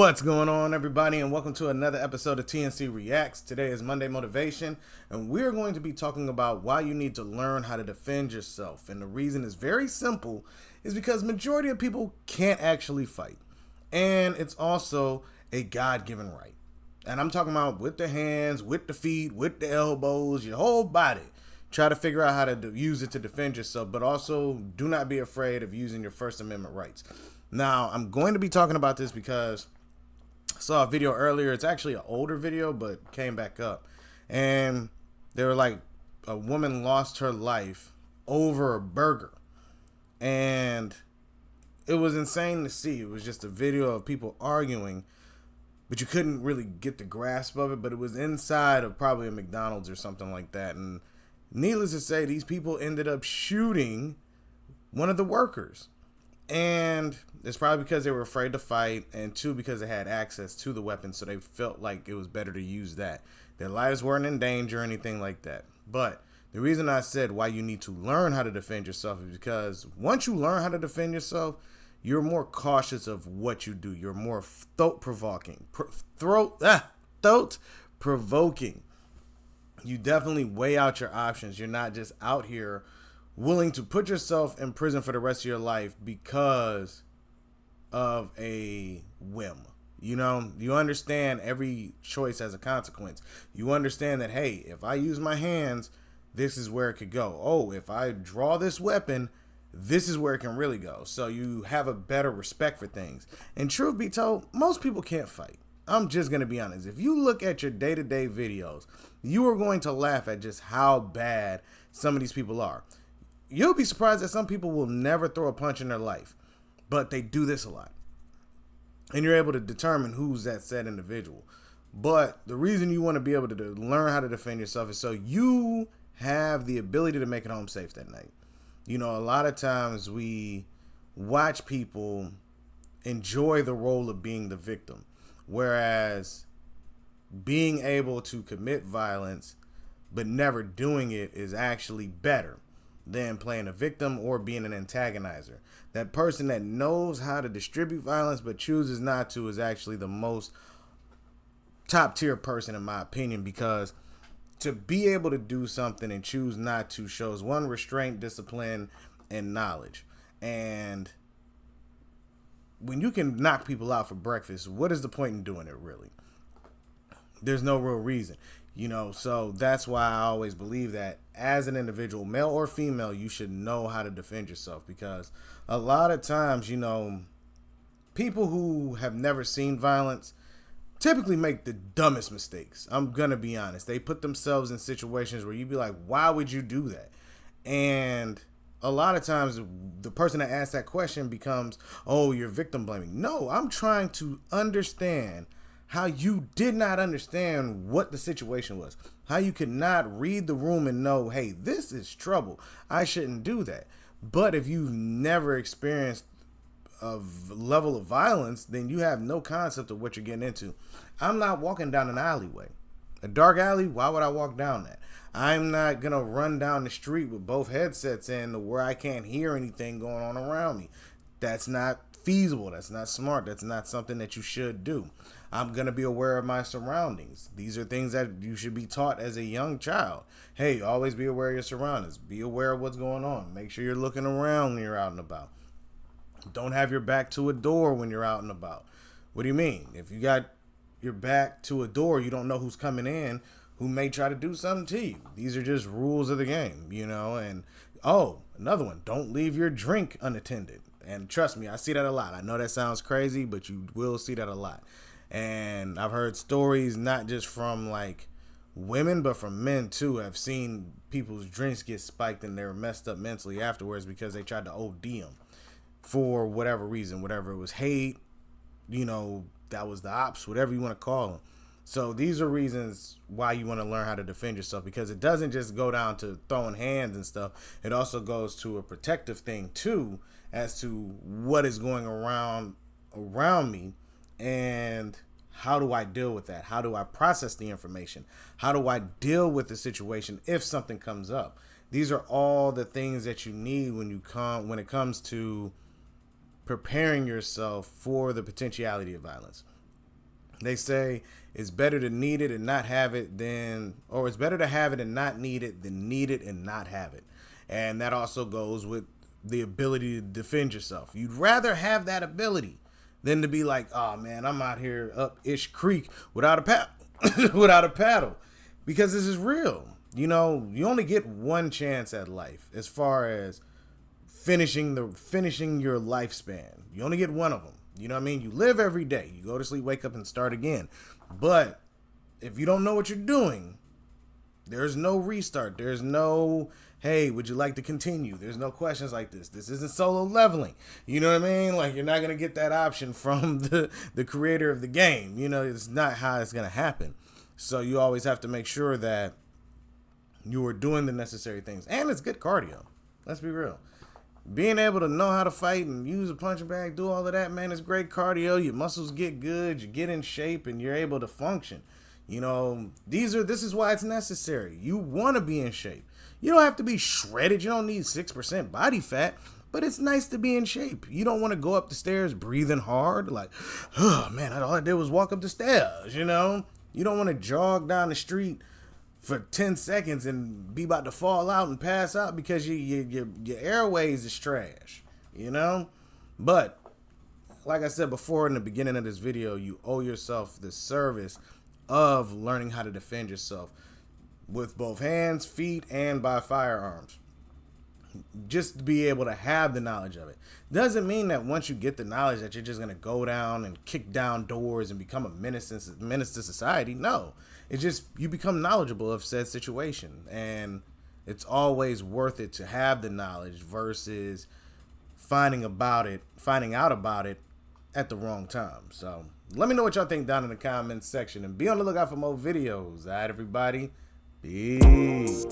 What's going on, everybody, and welcome to another episode of TNC Reacts. Today is Monday Motivation, and we're going to be talking about why you need to learn how to defend yourself. And the reason is very simple, is because majority of people can't actually fight. And it's also a God-given right. And I'm talking about with the hands, with the feet, with the elbows, your whole body. Try to figure out how to use it to defend yourself, but also do not be afraid of using your First Amendment rights. Now, I'm going to be talking about this because I saw a video earlier. It's actually an older video, but came back up. And they were like, a woman lost her life over a burger. And it was insane to see. It was just a video of people arguing, but you couldn't really get the grasp of it. But it was inside of probably a McDonald's or something like that. And needless to say, these people ended up shooting one of the workers. And it's probably because they were afraid to fight, and two, because they had access to the weapon, so they felt like it was better to use that. Their lives weren't in danger or anything like that. But the reason I said why you need to learn how to defend yourself is because once you learn how to defend yourself, you're more cautious of what you do. You're more thought-provoking. Thought-provoking. You definitely weigh out your options. You're not just out here willing to put yourself in prison for the rest of your life because of a whim. You know, you understand every choice has a consequence. You understand that, hey, if I use my hands, this is where it could go. Oh, if I draw this weapon, this is where it can really go. So you have a better respect for things. And truth be told, most people can't fight. I'm just going to be honest. If you look at your day-to-day videos, you are going to laugh at just how bad some of these people are. You'll be surprised that some people will never throw a punch in their life, but they do this a lot. And you're able to determine who's that said individual. But the reason you want to be able to learn how to defend yourself is so you have the ability to make it home safe that night. You know, a lot of times we watch people enjoy the role of being the victim, whereas being able to commit violence but never doing it is actually better than playing a victim or being an antagonizer. That person that knows how to distribute violence but chooses not to is actually the most top tier person in my opinion, because to be able to do something and choose not to shows one, restraint, discipline, and knowledge. And when you can knock people out for breakfast, what is the point in doing it really? There's no real reason. You know, so that's why I always believe that as an individual, male or female, you should know how to defend yourself, because a lot of times, you know, people who have never seen violence typically make the dumbest mistakes. I'm going to be honest. They put themselves in situations where you'd be like, why would you do that? And a lot of times the person that asks that question becomes, oh, you're victim blaming. No, I'm trying to understand how you did not understand what the situation was. How you could not read the room and know, hey, this is trouble. I shouldn't do that. But if you've never experienced a level of violence, then you have no concept of what you're getting into. I'm not walking down an alleyway. A dark alley, why would I walk down that? I'm not going to run down the street with both headsets in where I can't hear anything going on around me. That's not feasible. That's not smart. That's not something that you should do. I'm going to be aware of my surroundings. These are things that you should be taught as a young child. Hey, always be aware of your surroundings. Be aware of what's going on. Make sure you're looking around when you're out and about. Don't have your back to a door when you're out and about. What do you mean? If you got your back to a door, you don't know who's coming in, who may try to do something to you. These are just rules of the game, you know. And, oh, another one, don't leave your drink unattended. And trust me, I see that a lot. I know that sounds crazy, but you will see that a lot. And I've heard stories not just from like women, but from men too. I've seen people's drinks get spiked and they're messed up mentally afterwards because they tried to OD them for whatever reason, whatever it was, hate, you know, that was the ops, whatever you want to call them. So these are reasons why you want to learn how to defend yourself, because it doesn't just go down to throwing hands and stuff. It also goes to a protective thing too, as to what is going around me and how do I deal with that? How do I process the information? How do I deal with the situation if something comes up? These are all the things that you need when it comes to preparing yourself for the potentiality of violence. They say it's better to need it and not have it or it's better to have it and not need it than need it and not have it. And that also goes with the ability to defend yourself. You'd rather have that ability than to be like, oh man, I'm out here up Ish Creek without a paddle, without a paddle, because this is real. You know, you only get one chance at life as far as finishing your lifespan. You only get one of them. You know what I mean? You live every day. You go to sleep, wake up, and start again. But if you don't know what you're doing, there's no restart. There's no, hey, would you like to continue? There's no questions like this. This isn't solo leveling. You know what I mean? Like, you're not going to get that option from the creator of the game. You know, it's not how it's going to happen. So you always have to make sure that you are doing the necessary things. And it's good cardio. Let's be real. Being able to know how to fight and use a punching bag, do all of that, man, it's great cardio. Your muscles get good, you get in shape, and you're able to function. You know, this is why it's necessary. You want to be in shape. You don't have to be shredded. You don't need 6% body fat, but it's nice to be in shape. You don't want to go up the stairs breathing hard, like, oh man, all I did was walk up the stairs, you know? You don't want to jog down the street for 10 seconds and be about to fall out and pass out because your airways is trash, you know? But like I said before in the beginning of this video, you owe yourself the service of learning how to defend yourself with both hands, feet, and by firearms. Just to be able to have the knowledge of it. Doesn't mean that once you get the knowledge that you're just going to go down and kick down doors and become a menace to society. No. It's just you become knowledgeable of said situation. And it's always worth it to have the knowledge versus finding out about it at the wrong time. So let me know what y'all think down in the comments section. And be on the lookout for more videos. All right, everybody? Peace.